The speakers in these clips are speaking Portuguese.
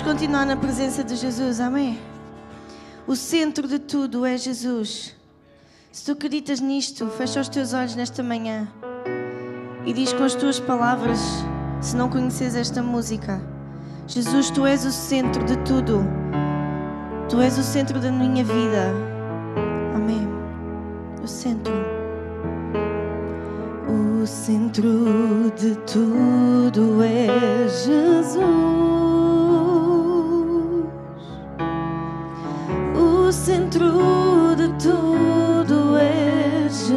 continuar na presença de Jesus, amém? O centro de tudo é Jesus. Se tu acreditas nisto, fecha os teus olhos nesta manhã e diz com as tuas palavras, se não conheces esta música: Jesus, tu és o centro de tudo. Tu és o centro da minha vida. Amém. O centro. O centro de tudo é Jesus. O centro de tudo é Jesus.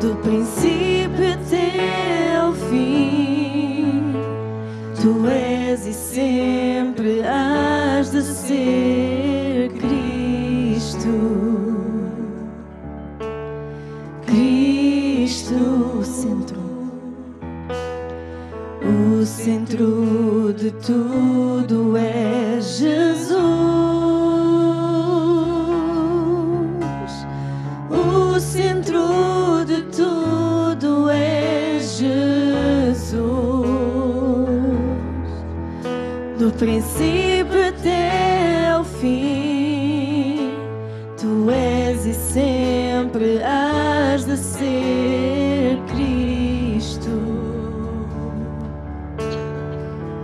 Do princípio até ao fim, tu és e sempre has de ser Cristo. Cristo, o centro de tudo é Jesus. O centro de tudo é Jesus. Do princípio até ao fim, tu és e sempre has de ser Cristo.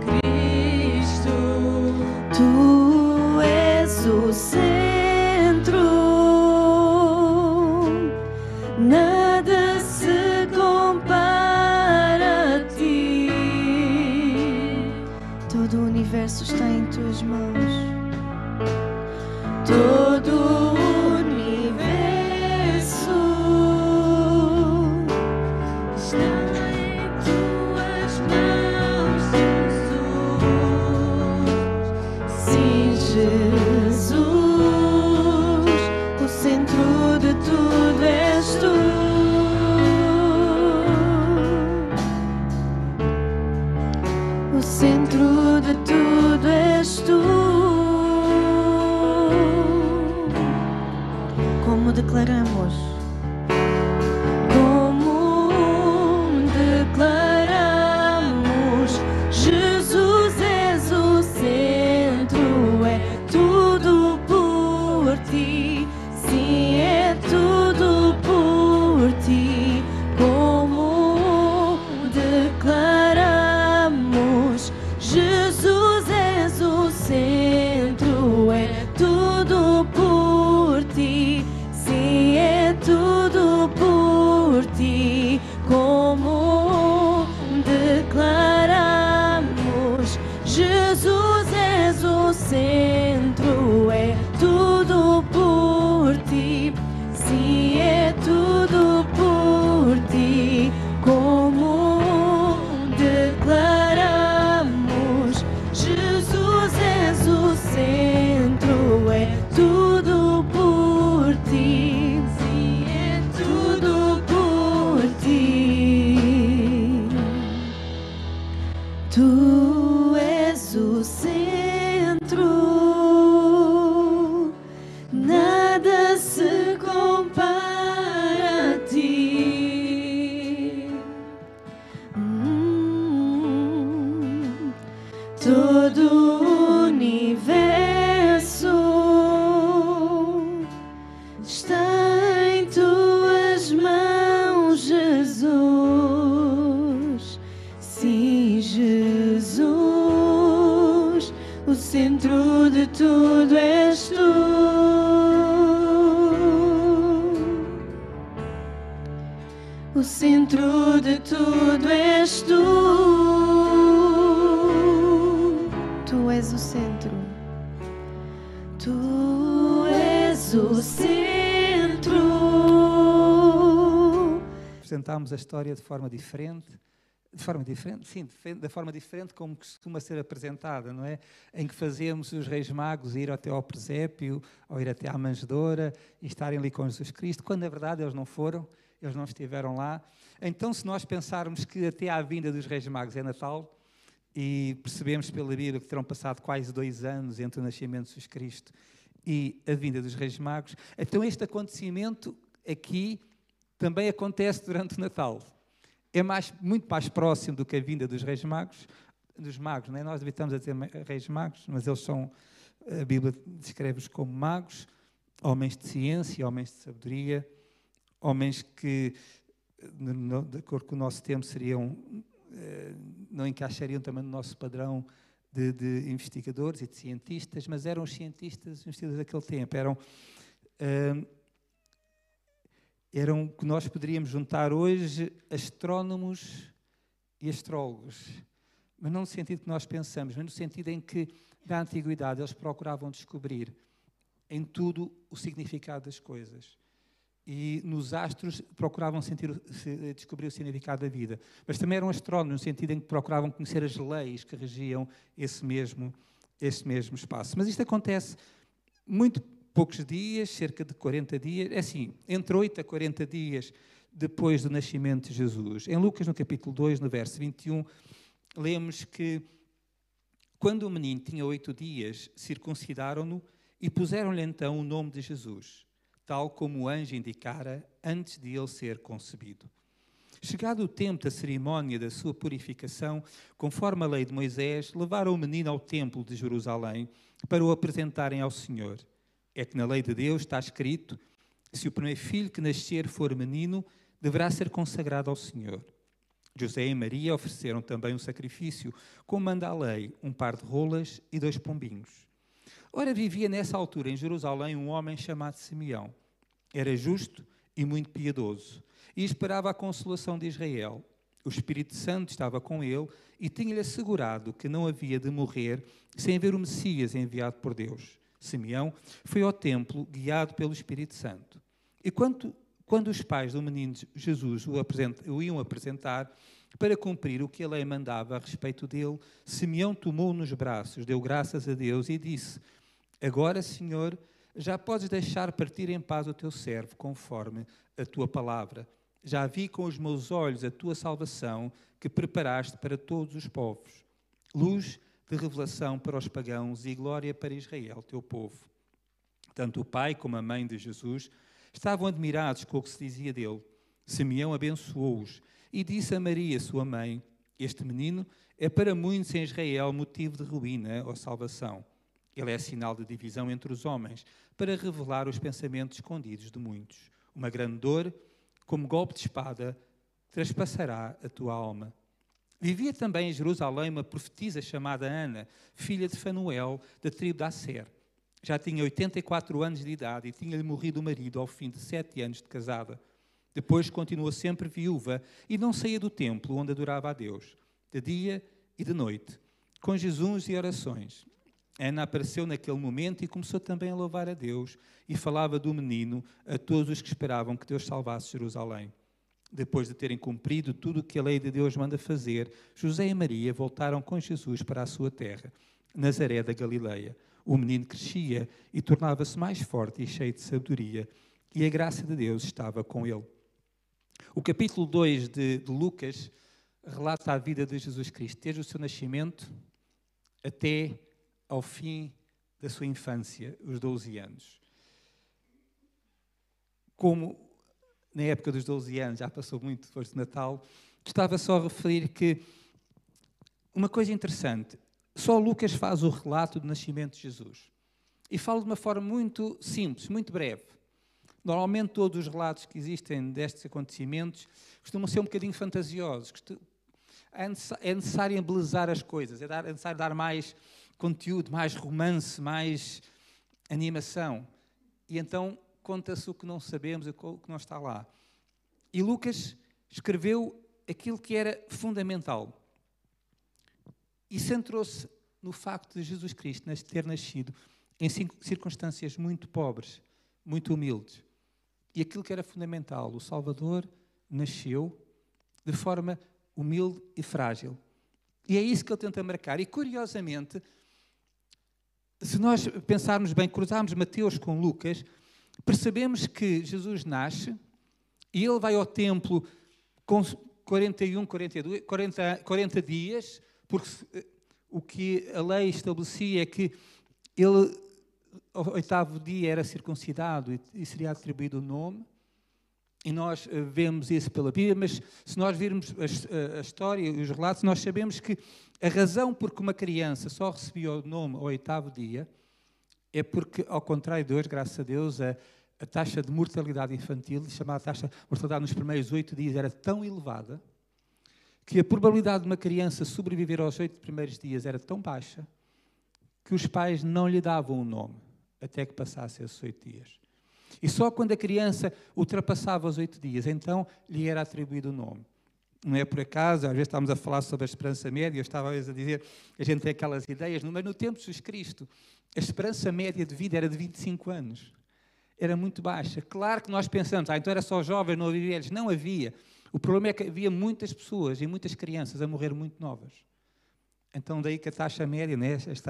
Cristo, tu és o centro, nada se compara a ti. Todo o universo está em tuas mãos. Todo o universo está em tuas mãos, Jesus. Sim, Jesus, o centro de tudo és tu. O centro de tudo és tu. Como declaramos? Como declaramos? Jesus és o centro, é tudo por ti. Sim, é tudo por ti. Como declaramos? Jesus és o centro, é tudo por ti. Sim, é tudo por ti. Como declaramos? Jesus és o centro, é tudo por ti. Sim, é tudo por ti. Como declaramos? Jesus és o centro, é tudo por ti. Sim, é tudo por ti. Tu és o centro, nada se compara a ti. Todo o universo está em tuas mãos, Jesus. Sim, Jesus, o centro de tudo és tu. O centro de tudo és tu. Tu és o centro. Tu és o centro. Apresentámos a história de forma diferente. De forma diferente, sim, da forma diferente como costuma ser apresentada, não é? Em que fazemos os reis magos ir até ao presépio, ou ir até à manjedoura e estarem ali com Jesus Cristo, quando na verdade eles não foram, eles não estiveram lá. Então, se nós pensarmos que até à vinda dos reis magos é Natal, e percebemos pela Bíblia que terão passado quase 2 anos entre o nascimento de Jesus Cristo e a vinda dos reis magos, então este acontecimento aqui também acontece durante o Natal. é muito mais próximo do que a vinda dos reis magos, dos magos, não é? Nós evitamos a dizer reis magos, mas eles são, a Bíblia descreve-os como magos, homens de ciência, homens de sabedoria, homens que, de acordo com o nosso tempo, não encaixariam também no nosso padrão de investigadores e de cientistas, mas eram os cientistas daquele tempo, eram que nós poderíamos juntar hoje astrónomos e astrólogos, mas não no sentido que nós pensamos, mas no sentido em que, na antiguidade, eles procuravam descobrir em tudo o significado das coisas. E nos astros procuravam descobrir o significado da vida. Mas também eram astrónomos, no sentido em que procuravam conhecer as leis que regiam esse mesmo espaço. Mas isto acontece muito poucos dias, cerca de 40 dias, assim, entre 8 a 40 dias depois do nascimento de Jesus. Em Lucas, no capítulo 2, no verso 21, lemos que quando o menino tinha 8 dias, circuncidaram-no e puseram-lhe então o nome de Jesus, tal como o anjo indicara antes de ele ser concebido. Chegado o tempo da cerimónia da sua purificação, conforme a lei de Moisés, levaram o menino ao templo de Jerusalém para o apresentarem ao Senhor. É que na lei de Deus está escrito: se o primeiro filho que nascer for menino, deverá ser consagrado ao Senhor. José e Maria ofereceram também um sacrifício, como manda a lei, um par de rolas e 2 pombinhos. Ora, vivia nessa altura em Jerusalém um homem chamado Simeão. Era justo e muito piedoso, e esperava a consolação de Israel. O Espírito Santo estava com ele e tinha-lhe assegurado que não havia de morrer sem ver o Messias enviado por Deus. Simeão foi ao templo guiado pelo Espírito Santo. E quando os pais do menino Jesus o iam apresentar para cumprir o que a lei mandava a respeito dele, Simeão tomou-o nos braços, deu graças a Deus e disse: agora, Senhor, já podes deixar partir em paz o teu servo, conforme a tua palavra. Já vi com os meus olhos a tua salvação, que preparaste para todos os povos. Luz de revelação para os pagãos e glória para Israel, teu povo. Tanto o pai como a mãe de Jesus estavam admirados com o que se dizia dele. Simeão abençoou-os e disse a Maria, sua mãe: este menino é para muitos em Israel motivo de ruína ou salvação. Ele é sinal de divisão entre os homens, para revelar os pensamentos escondidos de muitos. Uma grande dor, como golpe de espada, traspassará a tua alma. Vivia também em Jerusalém uma profetisa chamada Ana, filha de Fanuel, da tribo de Asser. Já tinha 84 anos de idade e tinha-lhe morrido o marido ao fim de 7 anos de casada. Depois continuou sempre viúva e não saía do templo onde adorava a Deus, de dia e de noite, com jejuns e orações. Ana apareceu naquele momento e começou também a louvar a Deus e falava do menino a todos os que esperavam que Deus salvasse Jerusalém. Depois de terem cumprido tudo o que a lei de Deus manda fazer, José e Maria voltaram com Jesus para a sua terra, Nazaré da Galileia. O menino crescia e tornava-se mais forte e cheio de sabedoria, e a graça de Deus estava com ele. O capítulo 2 de Lucas relata a vida de Jesus Cristo, desde o seu nascimento até ao fim da sua infância, os 12 anos. Como na época dos 12 anos, já passou muito depois de Natal, estava só a referir que uma coisa interessante, só Lucas faz o relato do nascimento de Jesus. E fala de uma forma muito simples, muito breve. Normalmente todos os relatos que existem destes acontecimentos costumam ser um bocadinho fantasiosos. É necessário embelezar as coisas, é necessário dar mais conteúdo, mais romance, mais animação. E então conta-se o que não sabemos, o que não está lá. E Lucas escreveu aquilo que era fundamental. E centrou-se no facto de Jesus Cristo ter nascido em circunstâncias muito pobres, muito humildes. E aquilo que era fundamental, o Salvador nasceu de forma humilde e frágil. E é isso que ele tenta marcar. E, curiosamente, se nós pensarmos bem, cruzarmos Mateus com Lucas, percebemos que Jesus nasce e ele vai ao templo com 40 dias, porque o que a lei estabelecia é que ele, ao 8º dia, era circuncidado e seria atribuído o nome. E nós vemos isso pela Bíblia, mas se nós virmos a história e os relatos, nós sabemos que a razão por que uma criança só recebia o nome ao 8º dia é porque, ao contrário de hoje, graças a Deus, a taxa de mortalidade infantil, chamada taxa de mortalidade nos primeiros 8 dias, era tão elevada que a probabilidade de uma criança sobreviver aos 8 primeiros dias era tão baixa que os pais não lhe davam o nome até que passasse esses 8 dias. E só quando a criança ultrapassava os 8 dias, então lhe era atribuído o nome. Não é por acaso, às vezes estamos a falar sobre a esperança média, eu estava às vezes a dizer, a gente tem aquelas ideias, mas no tempo de Jesus Cristo, a esperança média de vida era de 25 anos. Era muito baixa. Claro que nós pensamos, então era só jovens, não havia velhos. Não havia. O problema é que havia muitas pessoas e muitas crianças a morrer muito novas. Então daí que a taxa média, né, as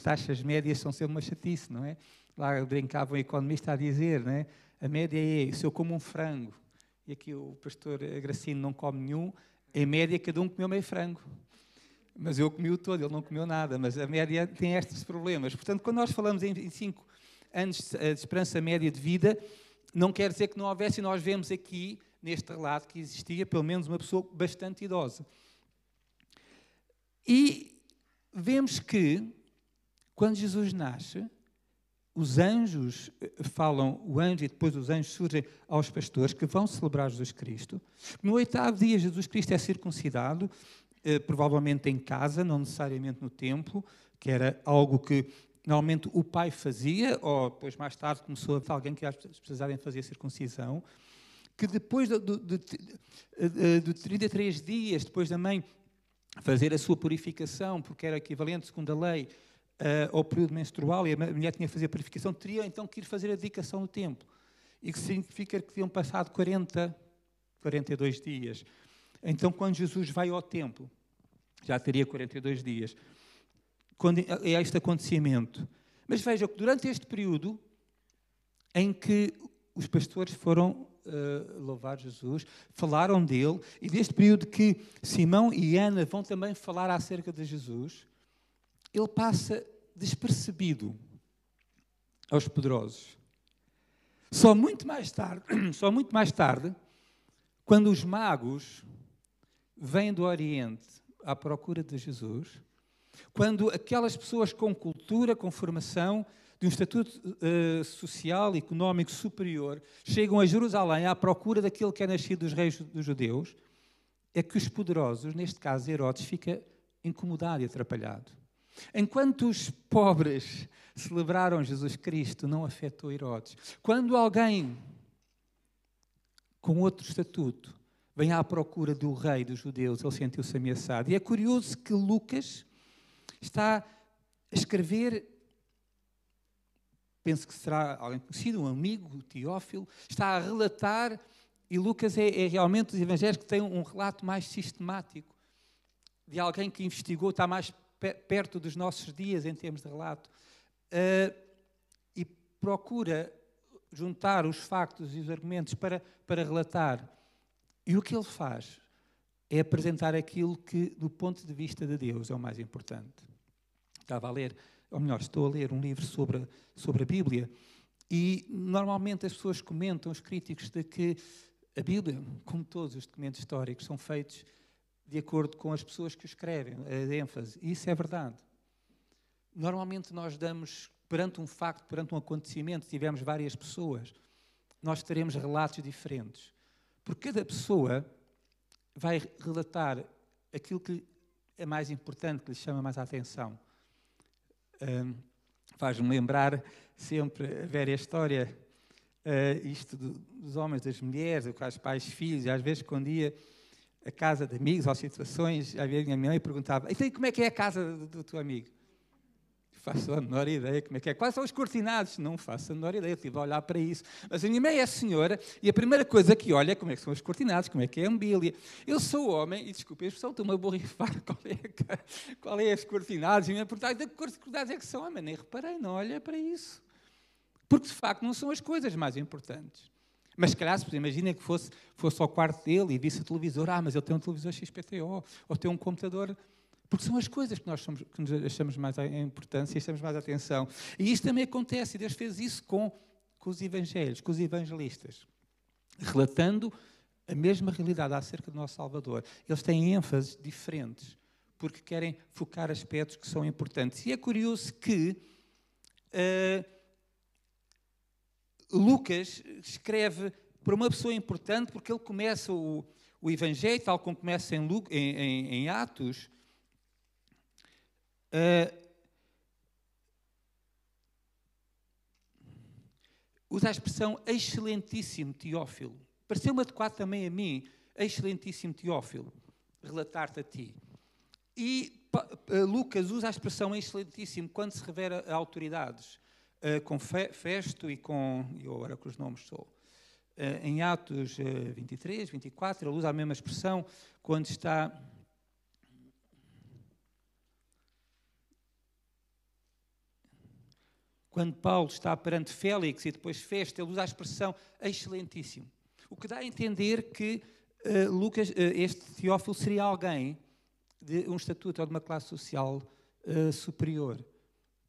taxas médias são sempre uma chatice, não é? Lá brincava um economista a dizer, né, a média é, se eu como um frango, e aqui o pastor Gracino não come nenhum, em média cada um comeu meio frango. Mas eu comi o todo, ele não comeu nada, mas a média tem estes problemas. Portanto, quando nós falamos em 5 anos de esperança média de vida, não quer dizer que não houvesse, e nós vemos aqui, neste relato, que existia pelo menos uma pessoa bastante idosa. E vemos que, quando Jesus nasce, os anjos falam, o anjo e depois os anjos surgem aos pastores que vão celebrar Jesus Cristo. No 8º dia, Jesus Cristo é circuncidado, provavelmente em casa, não necessariamente no templo, que era algo que normalmente o pai fazia, ou depois mais tarde começou a ter alguém que precisarem fazer a circuncisão, que depois de 33 dias, depois da mãe fazer a sua purificação, porque era equivalente, segundo a lei, ao período menstrual, e a mulher tinha que fazer a purificação, teriam então que ir fazer a dedicação do templo. E que significa que tinham passado 42 dias. Então, quando Jesus vai ao templo, já teria 42 dias. Quando é este acontecimento. Mas veja que durante este período em que os pastores foram louvar Jesus, falaram dele, e deste período que Simão e Ana vão também falar acerca de Jesus, ele passa despercebido aos poderosos. Só muito mais tarde, quando os magos vêm do Oriente à procura de Jesus, quando aquelas pessoas com cultura, com formação, de um estatuto social e económico superior, chegam a Jerusalém à procura daquele que é nascido dos reis dos judeus, é que os poderosos, neste caso Herodes, fica incomodado e atrapalhado. Enquanto os pobres celebraram Jesus Cristo, não afetou Herodes. Quando alguém com outro estatuto vem à procura do rei dos judeus, ele sentiu-se ameaçado. E é curioso que Lucas está a escrever, penso que será alguém conhecido, um amigo, Teófilo, está a relatar, e Lucas é realmente dos evangelhos que tem um relato mais sistemático, de alguém que investigou, está mais perto dos nossos dias em termos de relato, e procura juntar os factos e os argumentos para relatar. E o que ele faz é apresentar aquilo que, do ponto de vista de Deus, é o mais importante. Estava a ler, ou melhor, estou a ler um livro sobre a Bíblia, e normalmente as pessoas comentam, os críticos, de que a Bíblia, como todos os documentos históricos, são feitos de acordo com as pessoas que o escrevem, a ênfase. E isso é verdade. Normalmente nós damos, perante um facto, perante um acontecimento, se tivermos várias pessoas, nós teremos relatos diferentes. Porque cada pessoa vai relatar aquilo que é mais importante, que lhe chama mais a atenção. Faz-me lembrar sempre a velha história, isto dos homens, das mulheres, os pais, filhos, e às vezes escondia a casa de amigos ou situações, às vezes a minha mãe perguntava, então como é que é a casa do teu amigo? Faço a menor ideia como é que é. Quais são os cortinados? Não faço a menor ideia, eu estive a olhar para isso. Mas a minha mãe é senhora e a primeira coisa que olha é como é que são os cortinados, como é que é a mobília. Eu sou homem, e desculpe a expressão, estou-me a borrifar qual é os cortinados. E a minha pergunta, de que cortinados é que são? Mas nem reparei, não olha para isso. Porque de facto não são as coisas mais importantes. Mas se calhar, imagina que fosse ao quarto dele e visse o televisor, mas ele tem um televisor XPTO, ou tem um computador. Porque são as coisas que que nos achamos mais importância e achamos mais atenção. E isto também acontece, e Deus fez isso com os evangelhos, com os evangelistas. relatando a mesma realidade acerca do nosso Salvador. Eles têm ênfases diferentes, porque querem focar aspectos que são importantes. E é curioso que Lucas escreve para uma pessoa importante, porque ele começa o Evangelho, tal como começa em Atos, usa a expressão excelentíssimo Teófilo. Pareceu-me adequado também a mim, excelentíssimo Teófilo, relatar-te a ti. E Lucas usa a expressão excelentíssimo quando se refere a autoridades, com Festo e com... Eu agora com os nomes sou... Em Atos 23, 24, ele usa a mesma expressão quando está... Quando Paulo está perante Félix e depois Festo, ele usa a expressão excelentíssimo. O que dá a entender que este Teófilo seria alguém de um estatuto ou de uma classe social superior.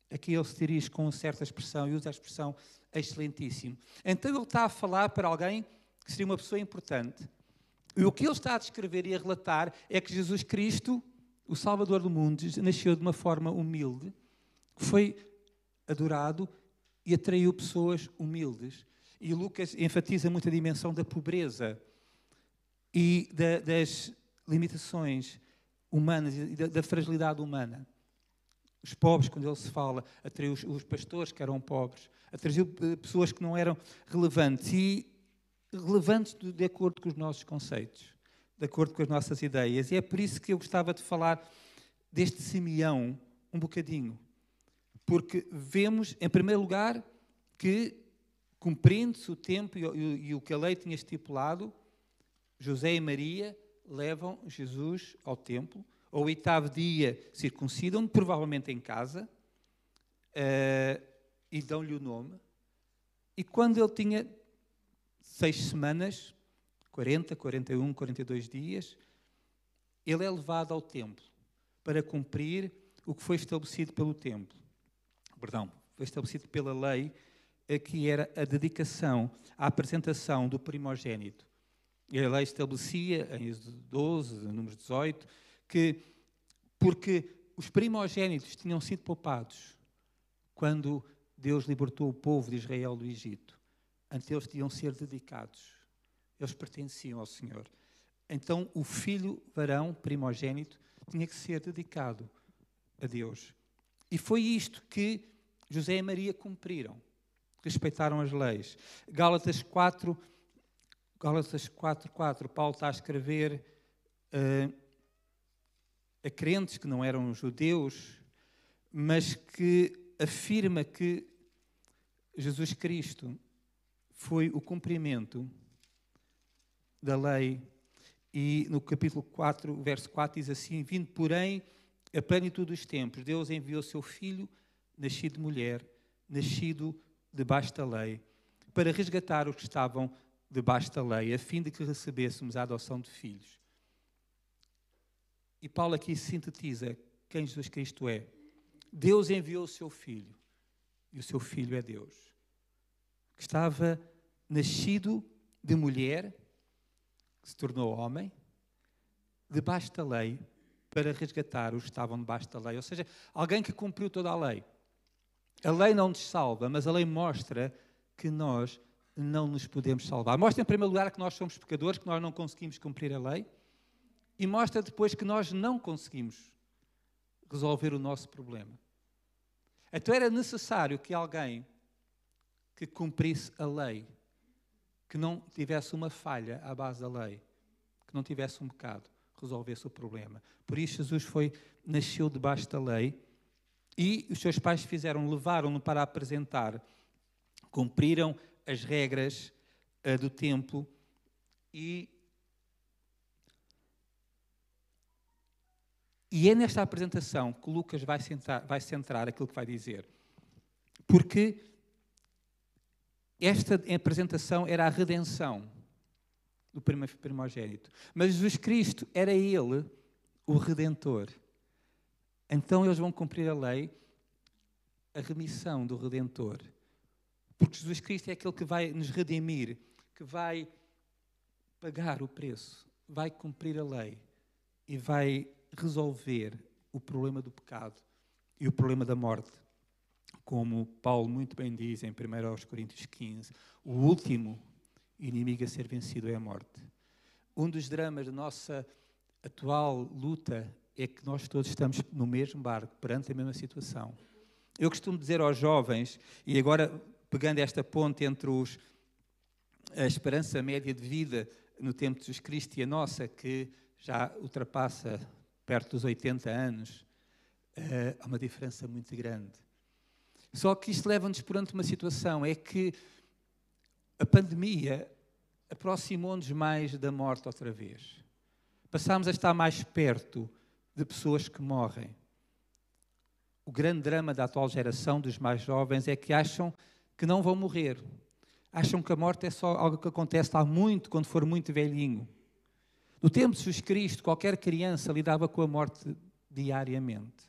Aqui ele se dirige com certa expressão e usa a expressão excelentíssimo. Então ele está a falar para alguém que seria uma pessoa importante. E o que ele está a descrever e a relatar é que Jesus Cristo, o Salvador do mundo, nasceu de uma forma humilde, foi adorado e atraiu pessoas humildes. E Lucas enfatiza muito a dimensão da pobreza e das limitações humanas e da fragilidade humana. Os pobres, quando ele se fala, atraiu os pastores que eram pobres, atraiu pessoas que não eram relevantes e relevantes de acordo com os nossos conceitos, de acordo com as nossas ideias. E é por isso que eu gostava de falar deste Simeão um bocadinho. Porque vemos, em primeiro lugar, que, cumprindo-se o tempo e o que a lei tinha estipulado, José e Maria levam Jesus ao templo. Ao 8º dia circuncidam, provavelmente em casa, e dão-lhe o nome. E quando ele tinha 6 semanas, 40, 41, 42 dias, ele é levado ao templo para cumprir o que foi estabelecido pelo templo. Foi estabelecido pela lei, que era a dedicação, a apresentação do primogênito. E a lei estabelecia, em Êxodo 12, número 18, que porque os primogênitos tinham sido poupados quando Deus libertou o povo de Israel do Egito. Antes eles tinham de ser dedicados. Eles pertenciam ao Senhor. Então o filho varão, primogênito, tinha que ser dedicado a Deus. E foi isto que José e Maria cumpriram. Respeitaram as leis. Gálatas 4, 4, Paulo está a escrever a crentes que não eram judeus, mas que afirma que Jesus Cristo foi o cumprimento da lei. E no capítulo 4, verso 4, diz assim: vindo, porém, a plenitude dos tempos, Deus enviou o seu Filho, nascido de mulher, nascido debaixo da lei, para resgatar os que estavam debaixo da lei, a fim de que recebêssemos a adoção de filhos. E Paulo aqui sintetiza quem Jesus Cristo é. Deus enviou o seu Filho, e o seu Filho é Deus, que estava nascido de mulher, que se tornou homem, debaixo da lei, para resgatar os que estavam debaixo da lei. Ou seja, alguém que cumpriu toda a lei. A lei não nos salva, mas a lei mostra que nós não nos podemos salvar. Mostra, em primeiro lugar, que nós somos pecadores, que nós não conseguimos cumprir a lei. E mostra depois que nós não conseguimos resolver o nosso problema. Então era necessário que alguém que cumprisse a lei, que não tivesse uma falha à base da lei, que não tivesse um pecado, resolvesse o problema. Por isso Jesus nasceu debaixo da lei e os seus pais levaram-no para apresentar, cumpriram as regras do templo e é nesta apresentação que Lucas vai centrar aquilo que vai dizer. Porque esta apresentação era a redenção do primogênito. Mas Jesus Cristo era Ele o Redentor. Então eles vão cumprir a lei, a remissão do Redentor. Porque Jesus Cristo é aquele que vai nos redimir, que vai pagar o preço, vai cumprir a lei e vai resolver o problema do pecado e o problema da morte. Como Paulo muito bem diz em 1 Coríntios 15, o último inimigo a ser vencido é a morte. Um dos dramas da nossa atual luta é que nós todos estamos no mesmo barco, perante a mesma situação. Eu costumo dizer aos jovens, e agora pegando esta ponte entre a esperança média de vida no tempo de Jesus Cristo e a nossa, que já ultrapassa perto dos 80 anos, há uma diferença muito grande. Só que isto leva-nos perante uma situação, é que a pandemia aproximou-nos mais da morte outra vez. Passámos a estar mais perto de pessoas que morrem. O grande drama da atual geração, dos mais jovens, é que acham que não vão morrer. Acham que a morte é só algo que acontece há muito, quando for muito velhinho. No tempo de Jesus Cristo, qualquer criança lidava com a morte diariamente.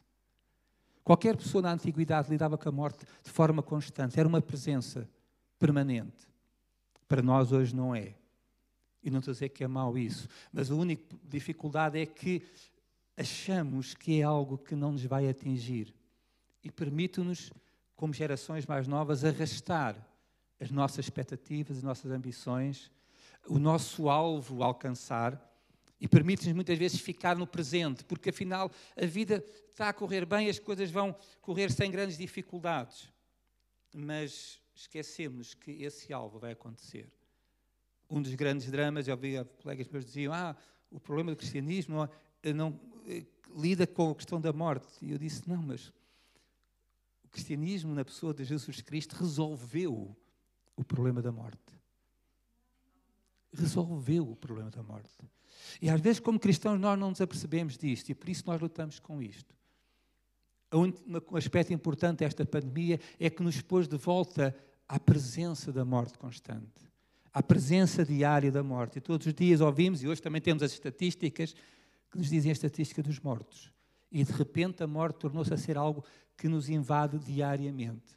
Qualquer pessoa na antiguidade lidava com a morte de forma constante. Era uma presença permanente. Para nós hoje não é. E não estou a dizer que é mau isso. Mas a única dificuldade é que achamos que é algo que não nos vai atingir. E permite-nos, como gerações mais novas, arrastar as nossas expectativas, as nossas ambições, o nosso alvo alcançar, e permite-nos muitas vezes ficar no presente, porque afinal a vida está a correr bem, as coisas vão correr sem grandes dificuldades. Mas esquecemos que esse alvo vai acontecer. Um dos grandes dramas, eu ouvi colegas meus diziam, o problema do cristianismo não lida com a questão da morte. E eu disse, não, mas o cristianismo na pessoa de Jesus Cristo resolveu o problema da morte. Resolveu o problema da morte. E às vezes, como cristãos, nós não nos apercebemos disto e por isso nós lutamos com isto. Um aspecto importante desta pandemia é que nos pôs de volta à presença da morte constante, à presença diária da morte. E todos os dias ouvimos, e hoje também temos as estatísticas que nos dizem a estatística dos mortos. E de repente a morte tornou-se a ser algo que nos invade diariamente.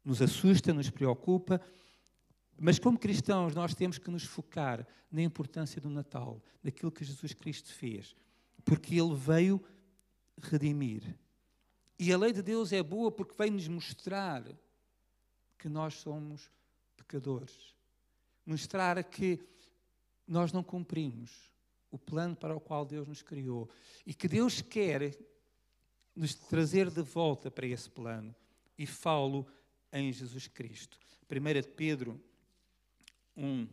Nos assusta, nos preocupa. Mas como cristãos nós temos que nos focar na importância do Natal, daquilo que Jesus Cristo fez, porque Ele veio redimir. E a lei de Deus é boa porque veio nos mostrar que nós somos pecadores. Mostrar que nós não cumprimos o plano para o qual Deus nos criou e que Deus quer nos trazer de volta para esse plano e falo em Jesus Cristo. 1 Pedro 1,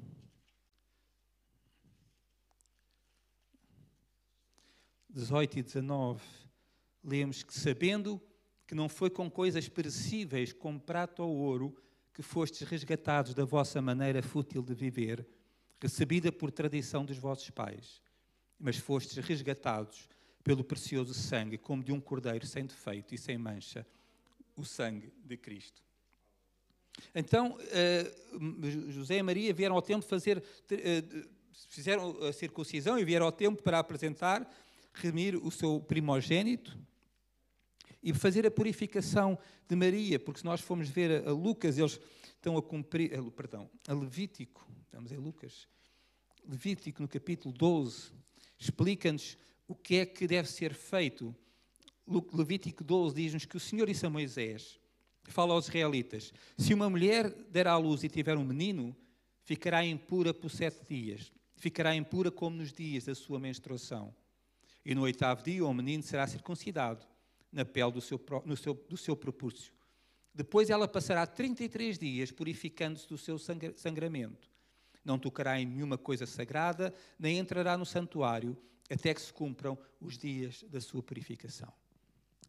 18 e 19, lemos que sabendo que não foi com coisas perecíveis como prata ou ouro que fostes resgatados da vossa maneira fútil de viver, recebida por tradição dos vossos pais, mas fostes resgatados pelo precioso sangue, como de um cordeiro sem defeito e sem mancha, o sangue de Cristo. Então, José e Maria vieram ao templo fizeram a circuncisão e vieram ao templo para apresentar, remir o seu primogênito e fazer a purificação de Maria, porque se nós formos ver a Lucas, eles estão a cumprir, a Levítico, estamos em Lucas, Levítico no capítulo 12, explica-nos o que é que deve ser feito. Levítico 12 diz-nos que o Senhor disse a Moisés, fala aos israelitas, se uma mulher der à luz e tiver um menino, ficará impura por 7 dias. Ficará impura como nos dias da sua menstruação. E no 8º dia o menino será circuncidado na pele do seu prepúcio. Depois ela passará 33 dias purificando-se do seu sangramento. Não tocará em nenhuma coisa sagrada, nem entrará no santuário, até que se cumpram os dias da sua purificação.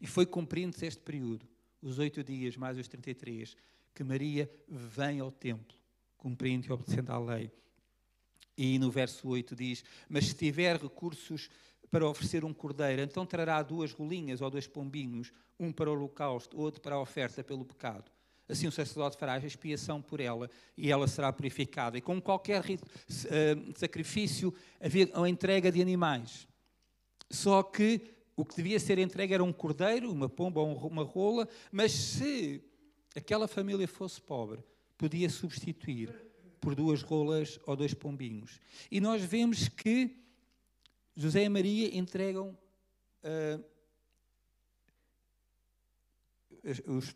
E foi cumprindo-se este período, os 8 dias mais os 33, que Maria vem ao templo, cumprindo e obedecendo à lei. E no verso 8 diz, mas se tiver recursos para oferecer um cordeiro, então trará 2 rolinhas ou 2 pombinhos, um para o holocausto, outro para a oferta pelo pecado. Assim o sacerdote fará a expiação por ela e ela será purificada. E como qualquer sacrifício, havia a entrega de animais. Só que o que devia ser entregue era um cordeiro, uma pomba ou uma rola, mas se aquela família fosse pobre, podia substituir por 2 rolas ou 2 pombinhos. E nós vemos que José e Maria entregam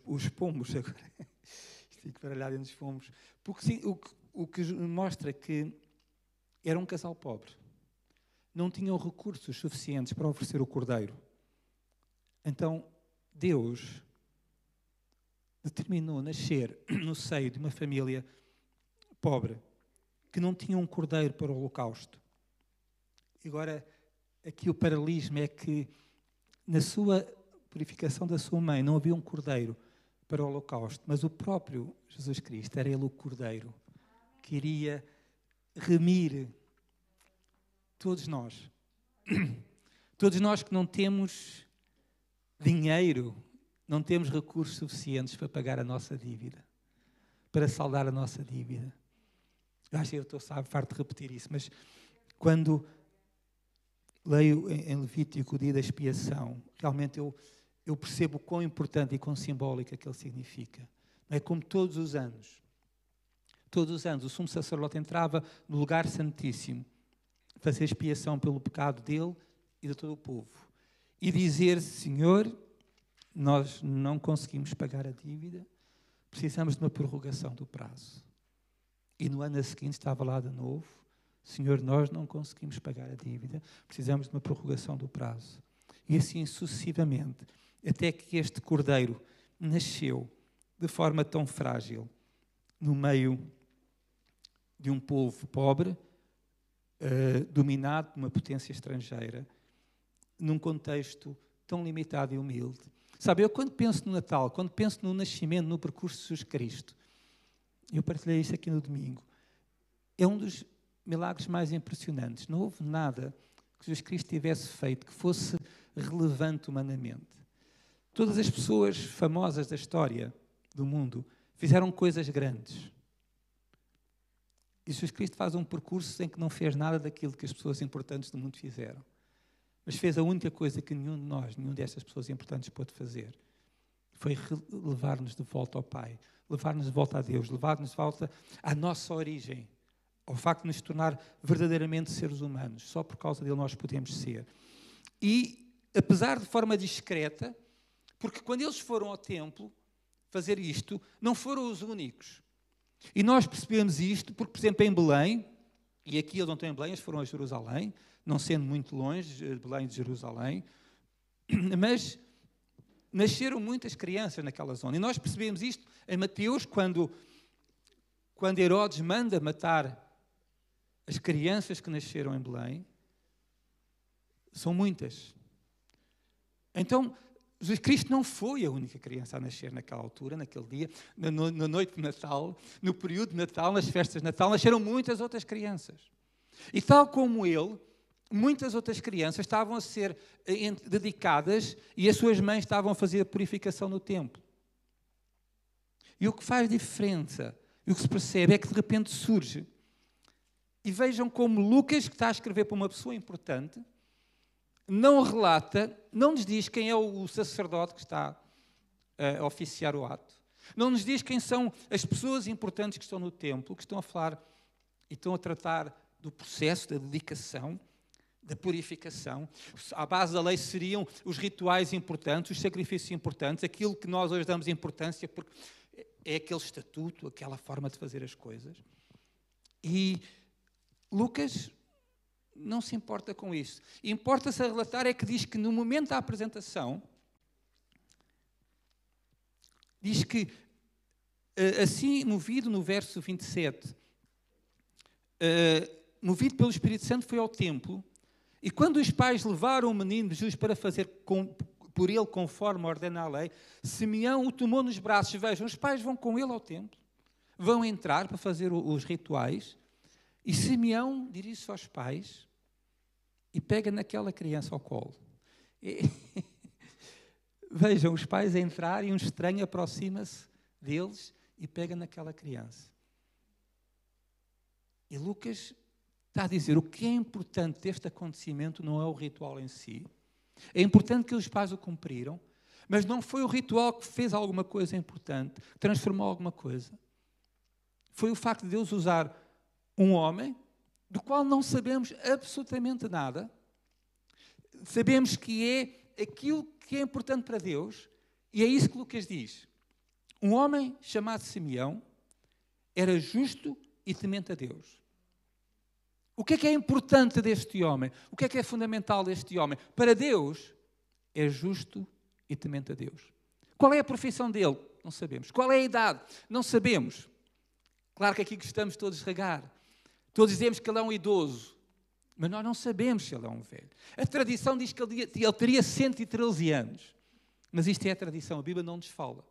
os pombos agora. Fico baralhado entre os pombos. Porque sim, o que mostra que era um casal pobre. Não tinham recursos suficientes para oferecer o cordeiro. Então, Deus determinou nascer no seio de uma família pobre, que não tinha um cordeiro para o holocausto. Agora, aqui o paralelismo é que na sua purificação da sua mãe não havia um cordeiro para o holocausto, mas o próprio Jesus Cristo era ele o cordeiro que iria remir todos nós. Todos nós que não temos dinheiro, não temos recursos suficientes para pagar a nossa dívida, para saldar a nossa dívida. Eu acho que eu estou farto de repetir isso, mas quando leio em Levítico o dia da expiação, realmente eu percebo o quão importante e quão simbólico é que ele significa. É como todos os anos, o sumo sacerdote entrava no lugar santíssimo, fazer expiação pelo pecado dele e de todo o povo. E dizer, Senhor, nós não conseguimos pagar a dívida, precisamos de uma prorrogação do prazo. E no ano seguinte estava lá de novo, Senhor, nós não conseguimos pagar a dívida, precisamos de uma prorrogação do prazo. E assim sucessivamente, até que este cordeiro nasceu de forma tão frágil, no meio de um povo pobre, dominado por uma potência estrangeira, num contexto tão limitado e humilde. Sabe, eu quando penso no Natal, quando penso no nascimento, no percurso de Jesus Cristo, eu partilhei isso aqui no domingo, é um dos milagres mais impressionantes. Não houve nada que Jesus Cristo tivesse feito que fosse relevante humanamente. Todas as pessoas famosas da história do mundo fizeram coisas grandes. E Jesus Cristo faz um percurso em que não fez nada daquilo que as pessoas importantes do mundo fizeram. Mas fez a única coisa que nenhum de nós, nenhum destas pessoas importantes pôde fazer. Foi levar-nos de volta ao Pai, levar-nos de volta a Deus, levar-nos de volta à nossa origem, ao facto de nos tornar verdadeiramente seres humanos. Só por causa dele nós podemos ser. E, apesar de forma discreta, porque quando eles foram ao templo fazer isto, não foram os únicos. E nós percebemos isto porque, por exemplo, em Belém, e aqui eles não estão em Belém, eles foram a Jerusalém, não sendo muito longe, Belém de Jerusalém, mas nasceram muitas crianças naquela zona. E nós percebemos isto em Mateus, quando Herodes manda matar as crianças que nasceram em Belém. São muitas. Então, Jesus Cristo não foi a única criança a nascer naquela altura, naquele dia, na noite de Natal, no período de Natal, nas festas de Natal, nasceram muitas outras crianças. E tal como ele, muitas outras crianças estavam a ser dedicadas e as suas mães estavam a fazer a purificação no templo. E o que faz diferença, e o que se percebe é que de repente surge. E vejam como Lucas, que está a escrever para uma pessoa importante, não relata, não nos diz quem é o sacerdote que está a oficiar o ato. Não nos diz quem são as pessoas importantes que estão no templo, que estão a falar e estão a tratar do processo, da dedicação, da purificação. À base da lei seriam os rituais importantes, os sacrifícios importantes, aquilo que nós hoje damos importância, porque é aquele estatuto, aquela forma de fazer as coisas. E Lucas não se importa com isso. Importa-se a relatar é que diz que no momento da apresentação, diz que, assim, movido no verso 27, movido pelo Espírito Santo, foi ao templo, e quando os pais levaram o menino Jesus para fazer por ele conforme ordena a lei, Simeão o tomou nos braços. Vejam, os pais vão com ele ao templo, vão entrar para fazer os rituais, e Simeão dirige-se aos pais e pega naquela criança ao colo. Vejam, os pais a entrar e um estranho aproxima-se deles e pega naquela criança. E Lucas está a dizer, o que é importante deste acontecimento não é o ritual em si. É importante que os pais o cumpriram, mas não foi o ritual que fez alguma coisa importante, que transformou alguma coisa. foi o facto de Deus usar um homem do qual não sabemos absolutamente nada. Sabemos que é aquilo que é importante para Deus, e é isso que Lucas diz. Um homem chamado Simeão era justo e temente a Deus. O que é importante deste homem? O que é fundamental deste homem? Para Deus, é justo e temente a Deus. Qual é a profissão dele? Não sabemos. Qual é a idade? Não sabemos. Claro que aqui gostamos todos de regar. Todos dizemos que ele é um idoso, mas nós não sabemos se ele é um velho. A tradição diz que ele teria 113 anos. Mas isto é a tradição, a Bíblia não nos fala.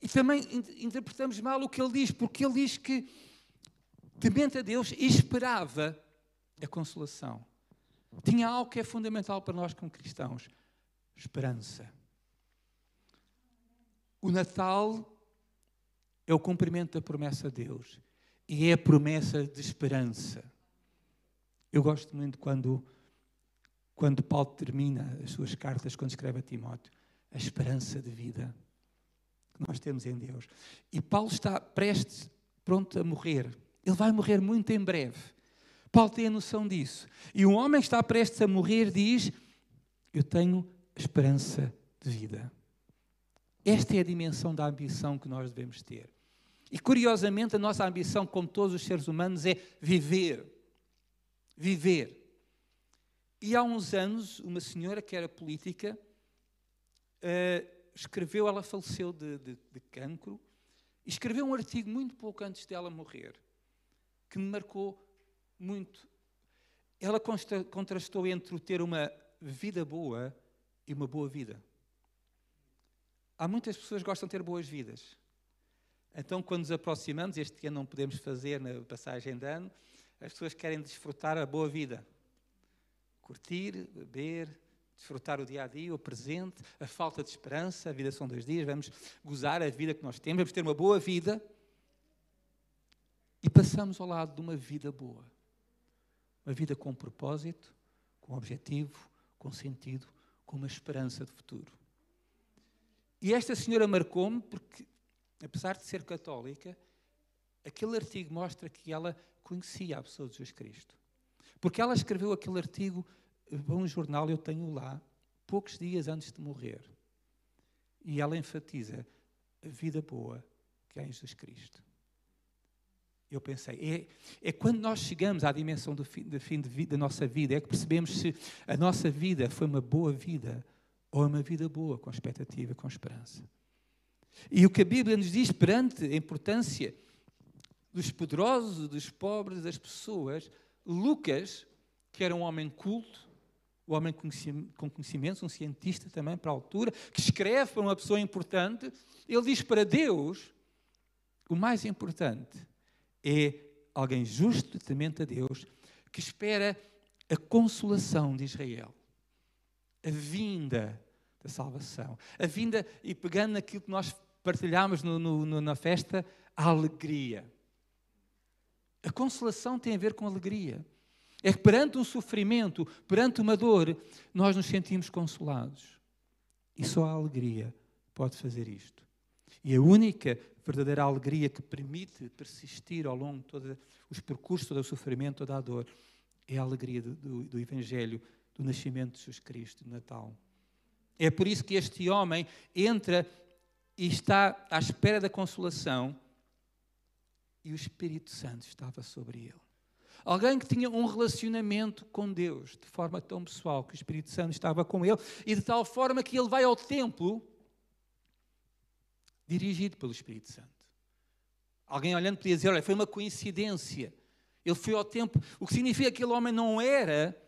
E também interpretamos mal o que ele diz, porque ele diz que temente a Deus e esperava a consolação. Tinha algo que é fundamental para nós como cristãos: esperança. O Natal é o cumprimento da promessa de Deus e é a promessa de esperança. Eu gosto muito quando Paulo termina as suas cartas, quando escreve a Timóteo, a esperança de vida que nós temos em Deus. E Paulo está prestes, pronto a morrer. Ele vai morrer muito em breve. Paulo tem a noção disso. E um homem que está prestes a morrer diz: eu tenho esperança de vida. Esta é a dimensão da ambição que nós devemos ter. E curiosamente a nossa ambição, como todos os seres humanos, é viver. Viver. E há uns anos, uma senhora que era política, escreveu, ela faleceu de cancro, e escreveu um artigo muito pouco antes dela morrer, que me marcou muito. Ela contrastou entre o ter uma vida boa e uma boa vida. Há muitas pessoas que gostam de ter boas vidas. Então, quando nos aproximamos, este ano não podemos fazer na passagem de ano, as pessoas querem desfrutar a boa vida. Curtir, beber, desfrutar o dia-a-dia, o presente, a falta de esperança. A vida são 2 dias, vamos gozar a vida que nós temos, vamos ter uma boa vida. E passamos ao lado de uma vida boa. Uma vida com propósito, com objetivo, com sentido, com uma esperança de futuro. E esta senhora marcou-me porque, apesar de ser católica, aquele artigo mostra que ela conhecia a pessoa de Jesus Cristo. Porque ela escreveu aquele artigo para um jornal, eu tenho lá, poucos dias antes de morrer. E ela enfatiza a vida boa que há em Jesus Cristo. Eu pensei, é quando nós chegamos à dimensão do fim de vida, da nossa vida, é que percebemos se a nossa vida foi uma boa vida ou uma vida boa, com expectativa, com esperança. E o que a Bíblia nos diz perante a importância dos poderosos, dos pobres, das pessoas, Lucas, que era um homem culto, um homem com conhecimentos, um cientista também para a altura, que escreve para uma pessoa importante, ele diz para Deus, o mais importante é alguém justo, temente a Deus, que espera a consolação de Israel, a vinda da salvação, a vinda, e pegando naquilo que nós partilhámos na festa, a alegria. A consolação tem a ver com alegria. É que perante um sofrimento, perante uma dor, nós nos sentimos consolados. E só a alegria pode fazer isto. E a única verdadeira alegria que permite persistir ao longo de todos os percursos, todo o sofrimento, toda a dor, é a alegria do Evangelho, do nascimento de Jesus Cristo, do Natal. É por isso que este homem entra e está à espera da consolação e o Espírito Santo estava sobre ele. Alguém que tinha um relacionamento com Deus de forma tão pessoal, que o Espírito Santo estava com ele, e de tal forma que ele vai ao templo dirigido pelo Espírito Santo. Alguém olhando podia dizer, olha, foi uma coincidência. Ele foi ao templo, o que significa que aquele homem não era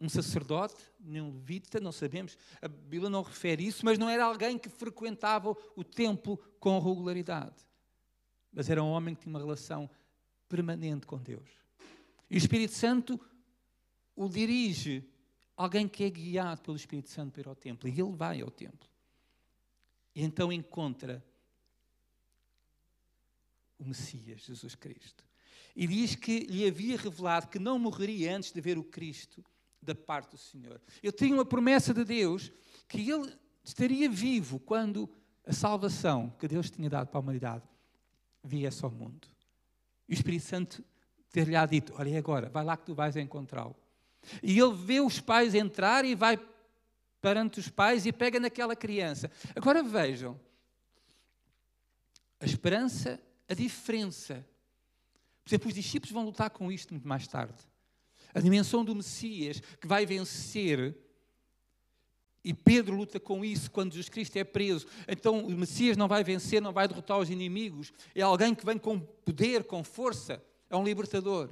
um sacerdote, nem um levita, não sabemos, a Bíblia não refere isso, mas não era alguém que frequentava o templo com regularidade. Mas era um homem que tinha uma relação permanente com Deus. E o Espírito Santo o dirige, alguém que é guiado pelo Espírito Santo para ir ao templo. E ele vai ao templo. E então encontra o Messias, Jesus Cristo. E diz que lhe havia revelado que não morreria antes de ver o Cristo da parte do Senhor. Eu tinha uma promessa de Deus que ele estaria vivo quando a salvação que Deus tinha dado para a humanidade viesse ao mundo. E o Espírito Santo ter-lhe dito, olha, é agora, vai lá que tu vais encontrá-lo. E ele vê os pais entrar e vai perante os pais e pega naquela criança. Agora vejam, a esperança, a diferença. Por exemplo, os discípulos vão lutar com isto muito mais tarde. A dimensão do Messias que vai vencer, e Pedro luta com isso quando Jesus Cristo é preso. Então o Messias não vai vencer, não vai derrotar os inimigos. É alguém que vem com poder, com força. É um libertador.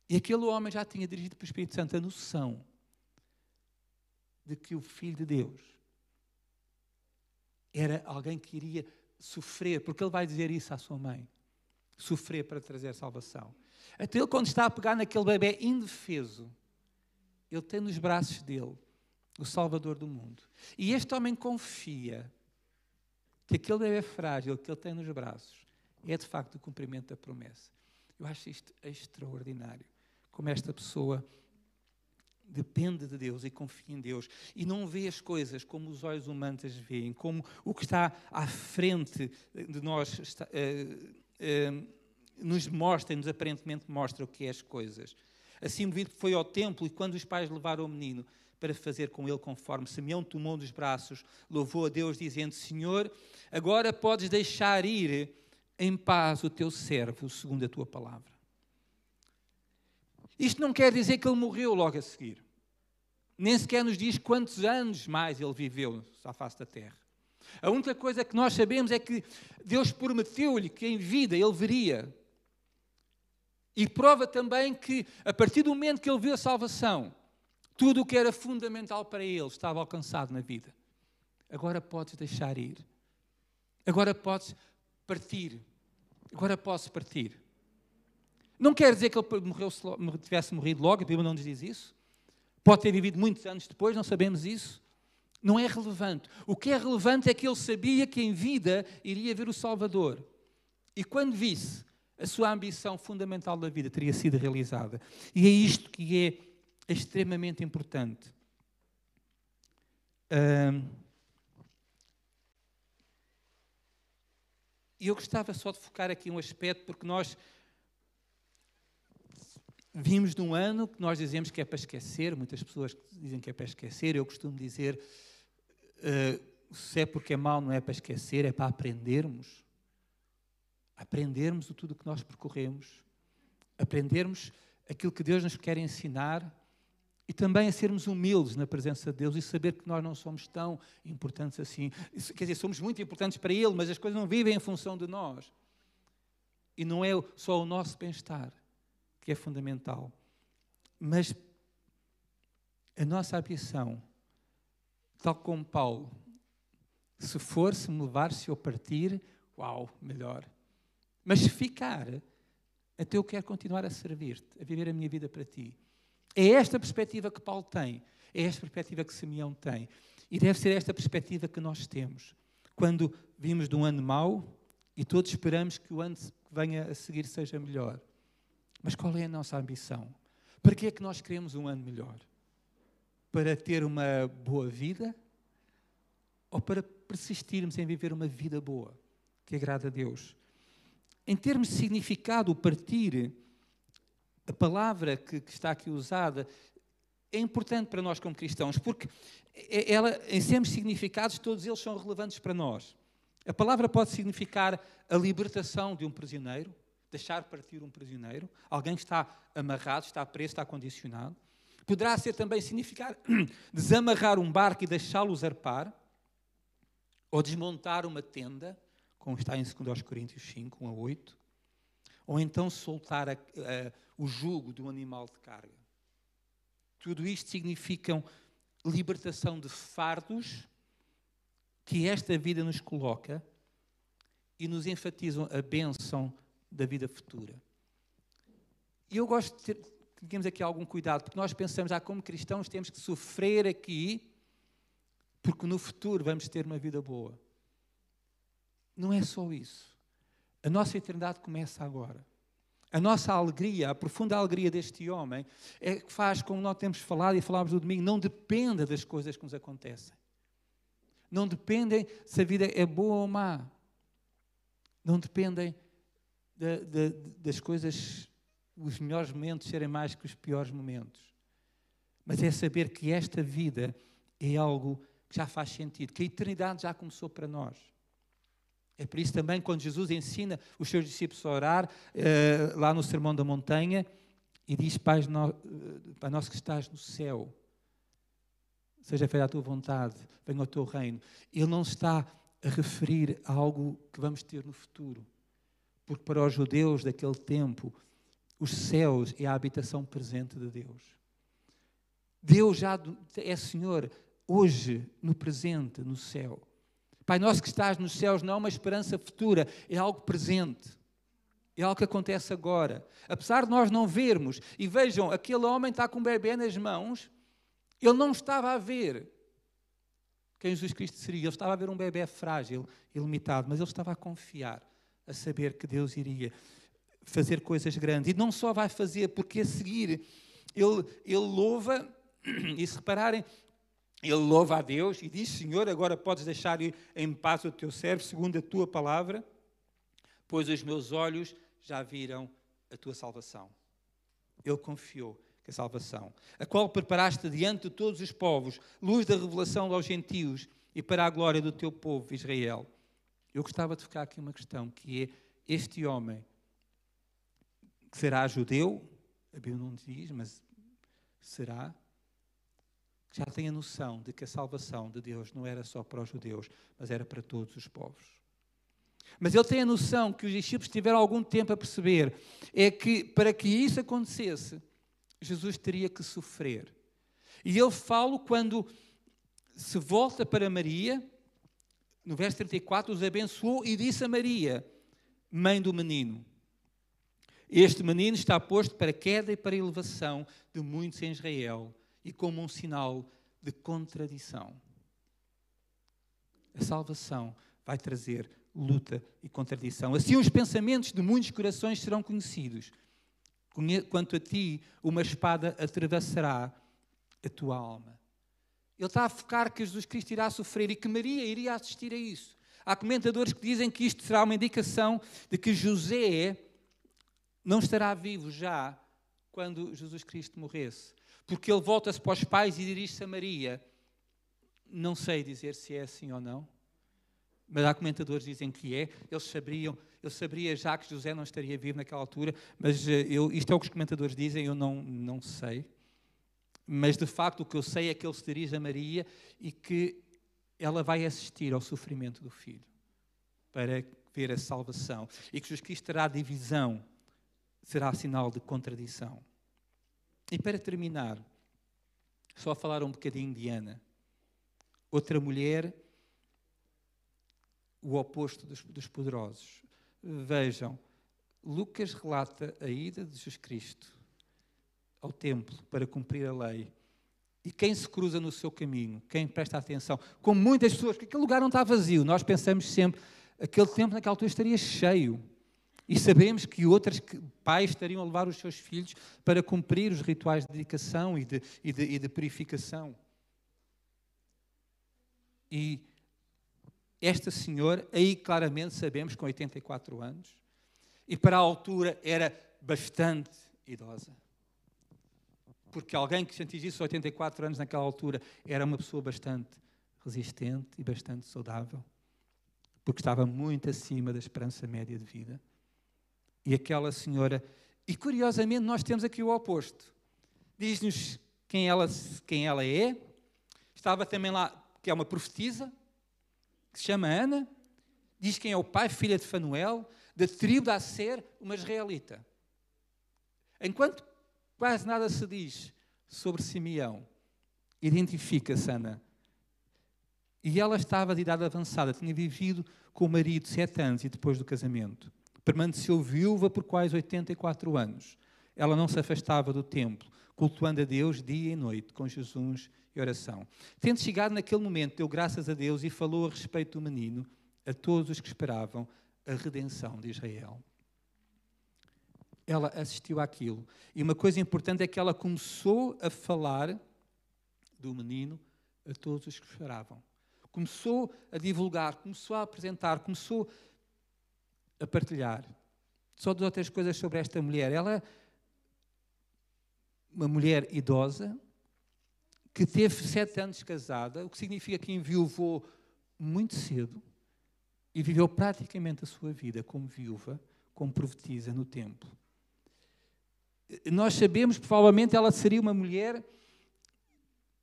E aquele homem já tinha dirigido para o Espírito Santo a noção de que o Filho de Deus era alguém que iria sofrer, porque ele vai dizer isso à sua mãe. Sofrer para trazer salvação. Então ele, quando está a pegar naquele bebê indefeso, ele tem nos braços dele o Salvador do mundo. E este homem confia que aquele bebê frágil que ele tem nos braços é de facto o cumprimento da promessa. Eu acho isto extraordinário. Como esta pessoa depende de Deus e confia em Deus e não vê as coisas como os olhos humanos as veem, como o que está à frente de nós nos mostra, nos aparentemente mostra o que é as coisas. Assim o indivíduo foi ao templo e quando os pais levaram o menino para fazer com ele conforme Simeão tomou nos braços, louvou a Deus dizendo, Senhor, agora podes deixar ir em paz o teu servo, segundo a tua palavra. Isto não quer dizer que ele morreu logo a seguir. Nem sequer nos diz quantos anos mais ele viveu à face da terra. A única coisa que nós sabemos é que Deus prometeu-lhe que em vida ele veria. E prova também que, a partir do momento que ele viu a salvação, tudo o que era fundamental para ele estava alcançado na vida. Agora podes deixar ir. Agora podes partir. Agora posso partir. Não quer dizer que ele tivesse morrido logo, a Bíblia não nos diz isso. Pode ter vivido muitos anos depois, não sabemos isso. Não é relevante. O que é relevante é que ele sabia que em vida iria ver o Salvador. E quando visse, a sua ambição fundamental da vida teria sido realizada. E é isto que é extremamente importante. E eu gostava só de focar aqui um aspecto, porque nós vimos de um ano que nós dizemos que é para esquecer, muitas pessoas dizem que é para esquecer, eu costumo dizer, se é porque é mau não é para esquecer, é para aprendermos. Aprendermos de tudo o que nós percorremos, aprendermos aquilo que Deus nos quer ensinar e também a sermos humildes na presença de Deus e saber que nós não somos tão importantes assim. Quer dizer, somos muito importantes para Ele, mas as coisas não vivem em função de nós. E não é só o nosso bem-estar que é fundamental, mas a nossa ambição, tal como Paulo, se for, se me levar, se eu partir, uau, melhor. Mas se ficar, até eu quero continuar a servir-te, a viver a minha vida para ti. É esta perspectiva que Paulo tem, é esta perspectiva que Simeão tem. E deve ser esta perspectiva que nós temos. Quando vimos de um ano mau e todos esperamos que o ano que venha a seguir seja melhor. Mas qual é a nossa ambição? Para que é que nós queremos um ano melhor? Para ter uma boa vida? Ou para persistirmos em viver uma vida boa, que agrada a Deus? Em termos de significado, o partir, a palavra que está aqui usada, é importante para nós como cristãos, porque ela, em termos de significados, todos eles são relevantes para nós. A palavra pode significar a libertação de um prisioneiro, deixar partir um prisioneiro, alguém que está amarrado, está preso, está condicionado. Poderá ser também significar desamarrar um barco e deixá-lo zarpar, ou desmontar uma tenda, como está em 2 Coríntios 5, 1-8, ou então soltar o jugo de um animal de carga. Tudo isto significam libertação de fardos que esta vida nos coloca e nos enfatizam a bênção da vida futura. E eu gosto de ter, que tenhamos aqui algum cuidado, porque nós pensamos, como cristãos temos que sofrer aqui, porque no futuro vamos ter uma vida boa. Não é só isso. A nossa eternidade começa agora. A nossa alegria, a profunda alegria deste homem, é que faz, como nós temos falado e falámos no domingo, não dependa das coisas que nos acontecem. Não dependem se a vida é boa ou má. não dependem das coisas, os melhores momentos serem mais que os piores momentos. Mas é saber que esta vida é algo que já faz sentido, que a eternidade já começou para nós. É por isso também, quando Jesus ensina os seus discípulos a orar, lá no Sermão da Montanha, e diz: Pai nosso que estás no céu, seja feita a tua vontade, venha o teu reino. Ele não está a referir a algo que vamos ter no futuro. Porque para os judeus daquele tempo, os céus é a habitação presente de Deus. Deus já é Senhor hoje, no presente, no céu. Pai nosso que estás nos céus não é uma esperança futura, é algo presente. É algo que acontece agora. Apesar de nós não vermos, e vejam, aquele homem está com um bebê nas mãos, ele não estava a ver quem Jesus Cristo seria. Ele estava a ver um bebê frágil e limitado, mas ele estava a confiar, a saber que Deus iria fazer coisas grandes. E não só vai fazer, porque a seguir ele louva, e se repararem, ele louva a Deus e diz: Senhor, agora podes deixar ir em paz o teu servo, segundo a tua palavra, pois os meus olhos já viram a tua salvação. Ele confiou que a salvação, a qual preparaste diante de todos os povos, luz da revelação aos gentios e para a glória do teu povo, Israel. Eu gostava de focar aqui uma questão, que é este homem, que será judeu, a Bíblia não diz, mas será, já tem a noção de que a salvação de Deus não era só para os judeus, mas era para todos os povos. Mas ele tem a noção que os discípulos tiveram algum tempo a perceber, é que para que isso acontecesse, Jesus teria que sofrer. E ele fala quando se volta para Maria, no verso 34, os abençoou e disse a Maria, mãe do menino: este menino está posto para queda e para elevação de muitos em Israel, e como um sinal de contradição. A salvação vai trazer luta e contradição. Assim os pensamentos de muitos corações serão conhecidos. Quanto a ti, uma espada atravessará a tua alma. Ele está a focar que Jesus Cristo irá sofrer e que Maria iria assistir a isso. Há comentadores que dizem que isto será uma indicação de que José não estará vivo já quando Jesus Cristo morresse. Porque ele volta-se para os pais e dirige-se a Maria. Não sei dizer se é assim ou não, mas há comentadores que dizem que é. Ele saberia já que José não estaria vivo naquela altura, mas isto é o que os comentadores dizem, eu não sei. Mas de facto o que eu sei é que ele se dirige a Maria e que ela vai assistir ao sofrimento do filho para ver a salvação. E que Jesus Cristo terá divisão, será sinal de contradição. E para terminar, só falar um bocadinho de Ana. Outra mulher, o oposto dos poderosos. Vejam, Lucas relata a ida de Jesus Cristo ao templo para cumprir a lei. E quem se cruza no seu caminho, quem presta atenção, como muitas pessoas, porque aquele lugar não está vazio. Nós pensamos sempre, aquele templo naquela altura estaria cheio. E sabemos que outros pais estariam a levar os seus filhos para cumprir os rituais de dedicação e de purificação. E esta senhora, aí claramente sabemos, com 84 anos, e para a altura era bastante idosa. Porque alguém que atingisse 84 anos naquela altura era uma pessoa bastante resistente e bastante saudável, porque estava muito acima da esperança média de vida. E aquela senhora, e curiosamente nós temos aqui o oposto. Diz-nos quem ela é. Estava também lá, que é uma profetisa, que se chama Ana. Diz quem é o pai, filha de Fanuel, da tribo de Asser, uma israelita. Enquanto quase nada se diz sobre Simeão, identifica-se Ana. E ela estava de idade avançada, tinha vivido com o marido 7 anos e depois do casamento. Permaneceu viúva por quase 84 anos. Ela não se afastava do templo, cultuando a Deus dia e noite, com jejuns e oração. Tendo chegado naquele momento, deu graças a Deus e falou a respeito do menino a todos os que esperavam a redenção de Israel. Ela assistiu àquilo. E uma coisa importante é que ela começou a falar do menino a todos os que esperavam. Começou a divulgar, começou a apresentar, começou a partilhar. Só 2 ou 3 coisas sobre esta mulher. Ela é uma mulher idosa que teve 7 anos casada, o que significa que enviuvou muito cedo e viveu praticamente a sua vida como viúva, como profetisa no templo. Nós sabemos, provavelmente, ela seria uma mulher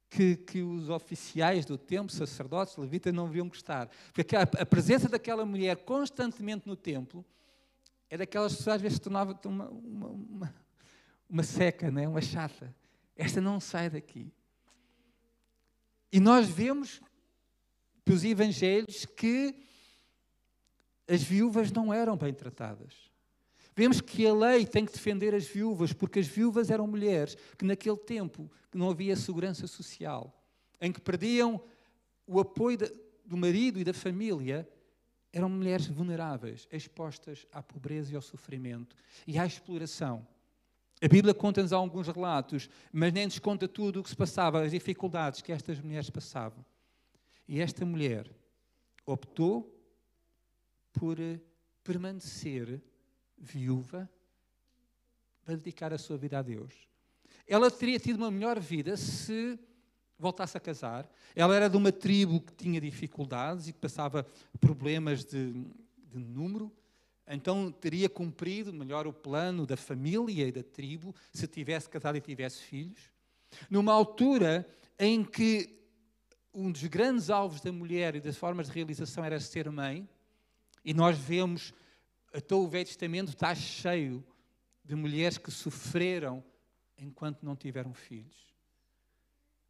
que os oficiais do templo, sacerdotes, levitas, não deveriam gostar. Porque a presença daquela mulher constantemente no templo é daquelas pessoas, às vezes, se tornava uma seca, né? Uma chata. Esta não sai daqui. E nós vemos pelos evangelhos que as viúvas não eram bem tratadas. Vemos que a lei tem que defender as viúvas, porque as viúvas eram mulheres que naquele tempo que não havia segurança social, em que perdiam o apoio do marido e da família, eram mulheres vulneráveis, expostas à pobreza e ao sofrimento e à exploração. A Bíblia conta-nos alguns relatos, mas nem nos conta tudo o que se passava, as dificuldades que estas mulheres passavam. E esta mulher optou por permanecer viúva para dedicar a sua vida a Deus. Ela teria tido uma melhor vida se voltasse a casar. Ela era de uma tribo que tinha dificuldades e que passava problemas de número. Então teria cumprido melhor o plano da família e da tribo se tivesse casado e tivesse filhos. Numa altura em que um dos grandes alvos da mulher e das formas de realização era ser mãe, e nós vemos, até o Velho Testamento está cheio de mulheres que sofreram enquanto não tiveram filhos.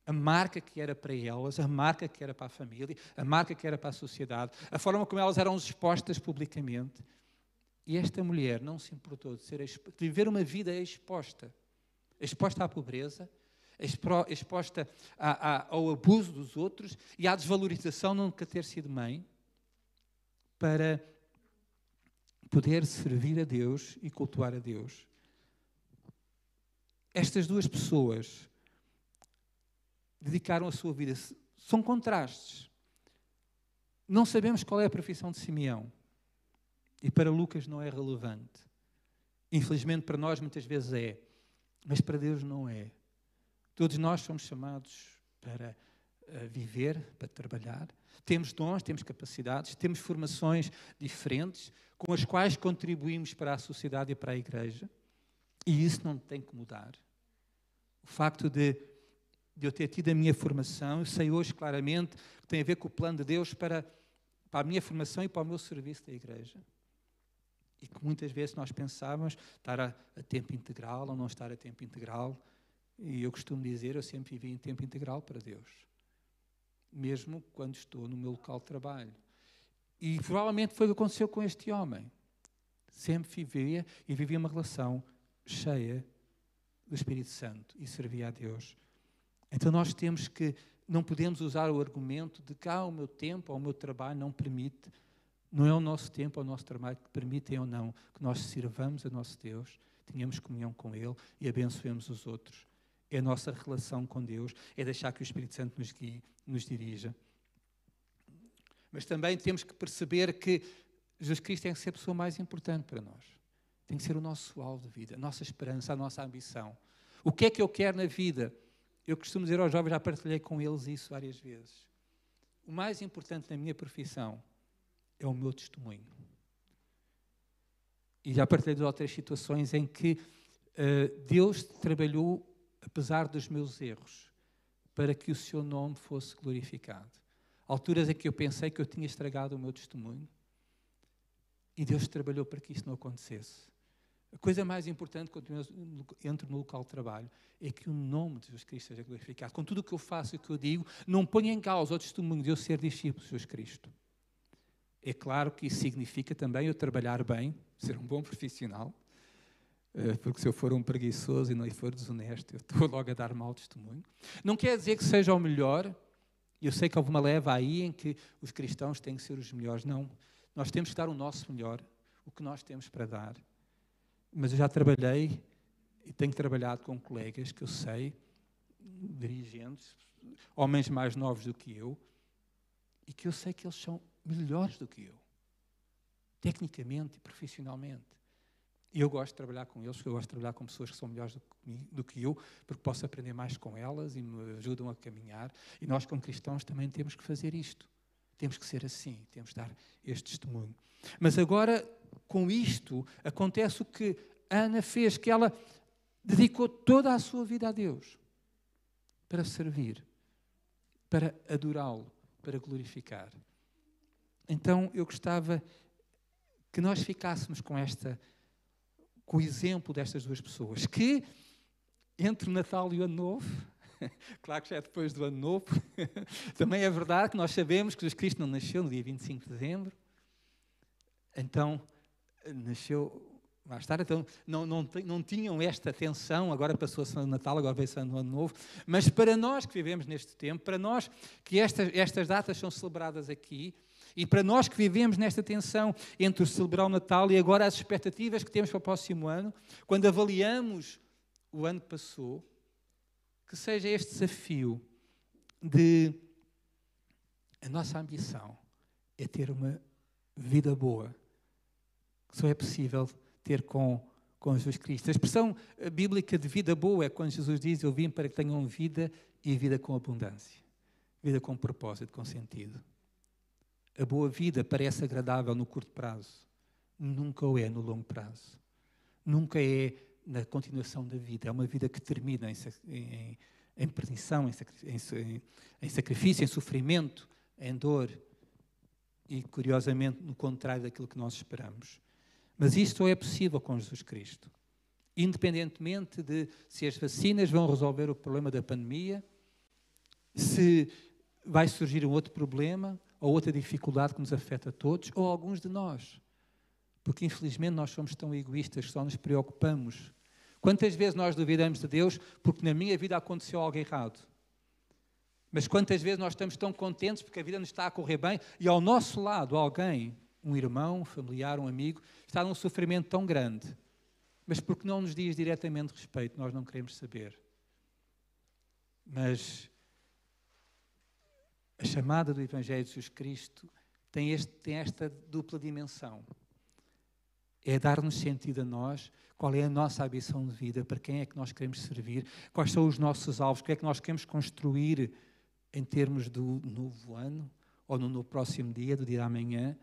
A marca que era para elas, a marca que era para a família, a marca que era para a sociedade, a forma como elas eram expostas publicamente. E esta mulher não se importou de viver uma vida exposta à pobreza, exposta ao abuso dos outros e à desvalorização de nunca ter sido mãe, para poder servir a Deus e cultuar a Deus. Estas 2 pessoas dedicaram a sua vida. São contrastes. Não sabemos qual é a profissão de Simeão. E para Lucas não é relevante. Infelizmente para nós muitas vezes é. Mas para Deus não é. Todos nós somos chamados para viver, para trabalhar. Temos dons, temos capacidades, temos formações diferentes com as quais contribuímos para a sociedade e para a igreja. E isso não tem que mudar. O facto de eu ter tido a minha formação, eu sei hoje claramente que tem a ver com o plano de Deus para a minha formação e para o meu serviço da igreja. E que muitas vezes nós pensávamos estar a tempo integral ou não estar a tempo integral. E eu costumo dizer, eu sempre vivi em tempo integral para Deus. Mesmo quando estou no meu local de trabalho. E provavelmente foi o que aconteceu com este homem. Sempre vivia uma relação cheia do Espírito Santo e servia a Deus. Então nós não podemos usar o argumento de que o meu tempo ou o meu trabalho não permite. Não é o nosso tempo ou o nosso trabalho que permitem ou não que nós sirvamos a nosso Deus, tenhamos comunhão com Ele e abençoemos os outros. É a nossa relação com Deus, é deixar que o Espírito Santo nos guie, nos dirija. Mas também temos que perceber que Jesus Cristo tem que ser a pessoa mais importante para nós. Tem que ser o nosso alvo de vida, a nossa esperança, a nossa ambição. O que é que eu quero na vida? Eu costumo dizer aos jovens, já partilhei com eles isso várias vezes. O mais importante na minha profissão é o meu testemunho. E já partilhei 2 ou 3 situações em que Deus trabalhou, apesar dos meus erros, para que o seu nome fosse glorificado. Alturas em que eu pensei que eu tinha estragado o meu testemunho e Deus trabalhou para que isso não acontecesse. A coisa mais importante quando eu entro no local de trabalho é que o nome de Jesus Cristo seja glorificado. Com tudo o que eu faço e o que eu digo, não ponho em causa o testemunho de eu ser discípulo de Jesus Cristo. É claro que isso significa também eu trabalhar bem, ser um bom profissional, porque se eu for um preguiçoso e não for desonesto, eu estou logo a dar mau testemunho. Não quer dizer que seja o melhor. Eu sei que houve uma leva aí em que os cristãos têm que ser os melhores. Não, nós temos que dar o nosso melhor, o que nós temos para dar. Mas eu já trabalhei e tenho trabalhado com colegas que eu sei, dirigentes, homens mais novos do que eu, e que eu sei que eles são melhores do que eu. tecnicamente e profissionalmente. E eu gosto de trabalhar com eles, porque eu gosto de trabalhar com pessoas que são melhores do que eu, porque posso aprender mais com elas e me ajudam a caminhar. E nós, como cristãos, também temos que fazer isto. Temos que ser assim, temos que dar este testemunho. Mas agora, com isto, acontece o que Ana fez, que ela dedicou toda a sua vida a Deus para servir, para adorá-lo, para glorificar. Então, eu gostava que nós ficássemos com o exemplo destas duas pessoas, que entre o Natal e o Ano Novo, claro que já é depois do Ano Novo, também é verdade que nós sabemos que Jesus Cristo não nasceu no dia 25 de dezembro, então nasceu mais tarde, então não tinham esta tensão, agora passou-se no Natal, agora veio-se no Ano Novo, mas para nós que vivemos neste tempo, para nós que estas datas são celebradas aqui, e para nós que vivemos nesta tensão entre o celebrar o Natal e agora as expectativas que temos para o próximo ano, quando avaliamos o ano que passou, que seja este desafio de a nossa ambição é ter uma vida boa, que só é possível ter com Jesus Cristo. A expressão bíblica de vida boa é quando Jesus diz: eu vim para que tenham vida e vida com abundância, vida com propósito, com sentido. A boa vida parece agradável no curto prazo, nunca o é no longo prazo. Nunca é na continuação da vida. É uma vida que termina em perdição, em sacrifício, em sofrimento, em dor e, curiosamente, no contrário daquilo que nós esperamos. Mas isto só é possível com Jesus Cristo. Independentemente de se as vacinas vão resolver o problema da pandemia, se vai surgir um outro problema ou outra dificuldade que nos afeta a todos, ou alguns de nós. Porque, infelizmente, nós somos tão egoístas que só nos preocupamos. Quantas vezes nós duvidamos de Deus porque na minha vida aconteceu algo errado? Mas quantas vezes nós estamos tão contentes porque a vida nos está a correr bem e ao nosso lado alguém, um irmão, um familiar, um amigo, está num sofrimento tão grande, mas porque não nos diz diretamente respeito, nós não queremos saber. Mas a chamada do Evangelho de Jesus Cristo tem esta dupla dimensão. É dar-nos sentido a nós, qual é a nossa ambição de vida, para quem é que nós queremos servir, quais são os nossos alvos, o que é que nós queremos construir em termos do novo ano, ou no próximo dia, do dia de amanhã,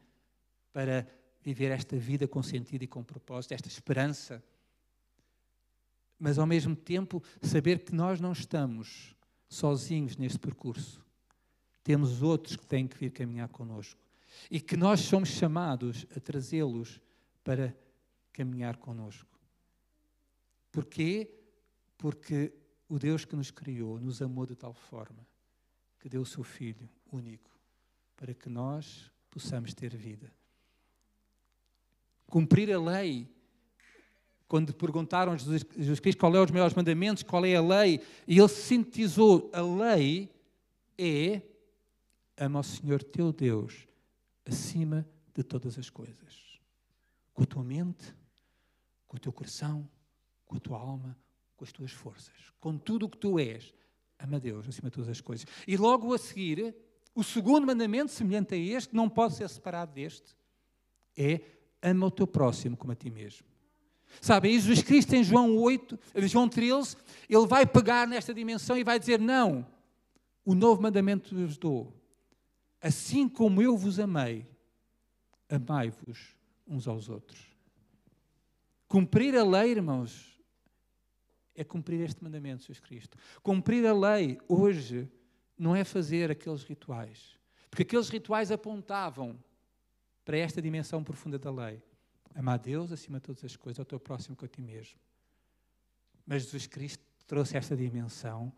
para viver esta vida com sentido e com propósito, esta esperança. Mas, ao mesmo tempo, saber que nós não estamos sozinhos neste percurso. Temos outros que têm que vir caminhar connosco. E que nós somos chamados a trazê-los para caminhar connosco. Porquê? Porque o Deus que nos criou nos amou de tal forma que deu o seu Filho único para que nós possamos ter vida. Cumprir a lei. Quando perguntaram a Jesus Cristo qual é os maiores mandamentos, qual é a lei, e ele sintetizou: a lei é ama ao Senhor teu Deus acima de todas as coisas. Com a tua mente, com o teu coração, com a tua alma, com as tuas forças. Com tudo o que tu és, ama a Deus acima de todas as coisas. E logo a seguir, o segundo mandamento, semelhante a este, não pode ser separado deste, é ama o teu próximo como a ti mesmo. Sabe, e Jesus Cristo em João 13, ele vai pegar nesta dimensão e vai dizer: não, o novo mandamento vos dou. Assim como eu vos amei, amai-vos uns aos outros. Cumprir a lei, irmãos, é cumprir este mandamento de Jesus Cristo. Cumprir a lei hoje não é fazer aqueles rituais. Porque aqueles rituais apontavam para esta dimensão profunda da lei. Amar a Deus acima de todas as coisas, ao teu próximo que a ti mesmo. Mas Jesus Cristo trouxe esta dimensão.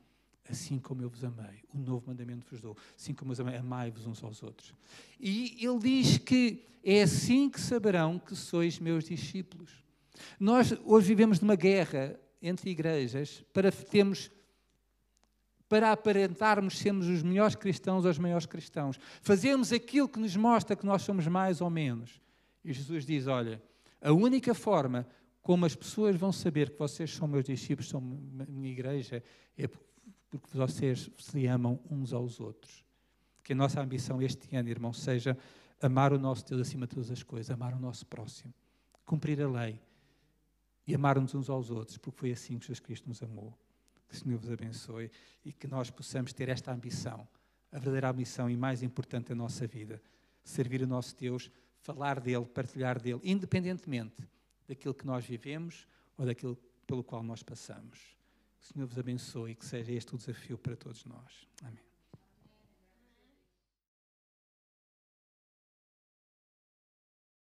Assim como eu vos amei, o novo mandamento vos dou. Assim como eu vos amei, amai-vos uns aos outros. E ele diz que é assim que saberão que sois meus discípulos. Nós hoje vivemos numa guerra entre igrejas para aparentarmos sermos os melhores cristãos ou os maiores cristãos. Fazemos aquilo que nos mostra que nós somos mais ou menos. E Jesus diz: olha, a única forma como as pessoas vão saber que vocês são meus discípulos, são minha igreja, é porque vocês se amam uns aos outros. Que a nossa ambição este ano, irmão, seja amar o nosso Deus acima de todas as coisas, amar o nosso próximo, cumprir a lei e amar-nos uns aos outros, porque foi assim que Jesus Cristo nos amou. Que o Senhor vos abençoe e que nós possamos ter esta ambição, a verdadeira ambição e mais importante da nossa vida, servir o nosso Deus, falar dele, partilhar dele, independentemente daquilo que nós vivemos ou daquilo pelo qual nós passamos. Que o Senhor vos abençoe e que seja este o desafio para todos nós. Amém.